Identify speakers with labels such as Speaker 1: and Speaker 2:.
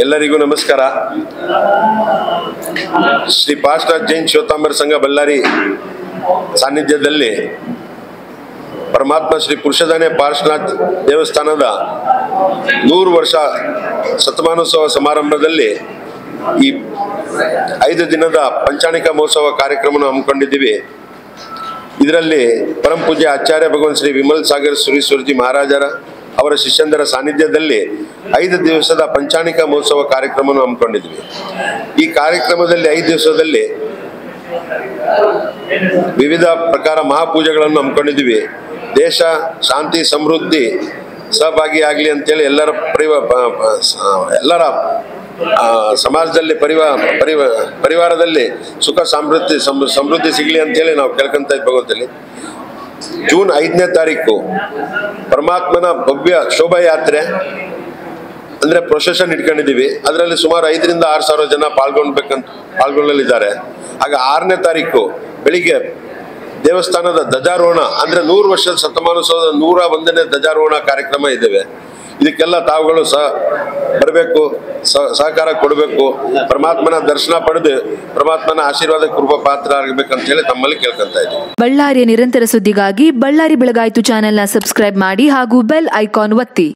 Speaker 1: ಎಲ್ಲರಿಗೂ ನಮಸ್ಕಾರ. ಶ್ರೀ ಪಾರ್ಶ್ವನಾಥ್ ಜೈನ್ ಶ್ವೇತಾಂಬರ ಸಂಘ ಬಳ್ಳಾರಿ ಸಾನ್ನಿಧ್ಯದಲ್ಲಿ ಪರಮಾತ್ಮ ಶ್ರೀ ಪುರುಷೋತ್ತಮ ಪಾರ್ಶ್ವನಾಥ್ ದೇವಸ್ಥಾನದ 100 ವರ್ಷ ಶತಮಾನೋತ್ಸವ ಸಮಾರಂಭದಲ್ಲಿ ಈ 5 ದಿನದ ಪಂಚಾಣಿಕ ಮಹೋತ್ಸವ ಕಾರ್ಯಕ್ರಮವನ್ನು ಹಮ್ಮಿಕೊಂಡಿದ್ದೀವಿ. ಇದರಲ್ಲಿ ಪರಮ ಪೂಜ್ಯ ಆಚಾರ್ಯ ಭಗವಾನ್ ಶ್ರೀ ವಿಮಲ್ ಸಾಗರ್ ಸುರೀಶ್ವರಜಿ ಮಹಾರಾಜರ ಅವರ ಶಿಷ್ಯಂದರ ಸಾನ್ನಿಧ್ಯದಲ್ಲಿ 5 ದಿವಸದ ಪಂಚಾಣಿಕ ಮಹೋತ್ಸವ ಕಾರ್ಯಕ್ರಮವನ್ನು ಹಮ್ಮಿಕೊಂಡಿದ್ವಿ. ಈ ಕಾರ್ಯಕ್ರಮದಲ್ಲಿ 5 ದಿವಸದಲ್ಲಿ ವಿವಿಧ ಪ್ರಕಾರ ಮಹಾಪೂಜೆಗಳನ್ನು ಹಮ್ಮಿಕೊಂಡಿದ್ವಿ. ದೇಶ ಶಾಂತಿ ಸಮೃದ್ಧಿ ಸಹಭಾಗಿಯಾಗಲಿ ಅಂತೇಳಿ ಎಲ್ಲರ ಸಮಾಜದಲ್ಲಿ ಪರಿವಾರದಲ್ಲಿ ಸುಖ ಸಮೃದ್ಧಿ ಸಿಗಲಿ ಅಂತೇಳಿ ನಾವು ಕೇಳ್ಕೊಂತ ಇದ್ದ ಭಗವಂತಲ್ಲಿ. ಜೂನ್ 5ನೇ ತಾರೀಕು ಪರಮಾತ್ಮನ ಭವ್ಯ ಶೋಭಾಯಾತ್ರೆ ಅಂದ್ರೆ ಪ್ರೊಸೆಷನ್ ಇಟ್ಕೊಂಡಿದ್ದೀವಿ. ಅದರಲ್ಲಿ ಸುಮಾರು 5,000 ರಿಂದ 6,000 ಜನ ಪಾಲ್ಗೊಳ್ಳಲಿದ್ದಾರೆ. ಆಗ 6ನೇ ತಾರೀಕು ಬೆಳಿಗ್ಗೆ ದೇವಸ್ಥಾನದ ಧ್ವಜಾರೋಹಣ ಅಂದ್ರೆ 100 ವರ್ಷದ ಶತಮಾನೋತ್ಸವದ 101ನೇ ಧ್ವಜಾರೋಹಣ ಕಾರ್ಯಕ್ರಮ ಇದ್ದೇವೆ. ಇದಕ್ಕೆಲ್ಲ ತಾವುಗಳು ಬರಬೇಕು, ಸಹಕಾರ ಕೊಡಬೇಕು, ಪರಮಾತ್ಮನ ದರ್ಶನ ಪಡೆದು ಪರಮಾತ್ಮನ ಆಶೀರ್ವಾದ ಕೃಪಾ ಪಾತ್ರ ಆಗಬೇಕಂತ ಹೇಳಿ ತಮ್ಮಲ್ಲಿ ಕೇಳ್ಕೊಂತ ಇದ್ದೀವಿ.
Speaker 2: ಬಳ್ಳಾರಿಯ ನಿರಂತರ ಸುದ್ದಿಗಾಗಿ ಬಳ್ಳಾರಿ ಬೆಳಗಾಯಿತು ಚಾನೆಲ್ನ ಸಬ್ಸ್ಕ್ರೈಬ್ ಮಾಡಿ ಹಾಗೂ ಬೆಲ್ ಐಕಾನ್ ಒತ್ತಿ.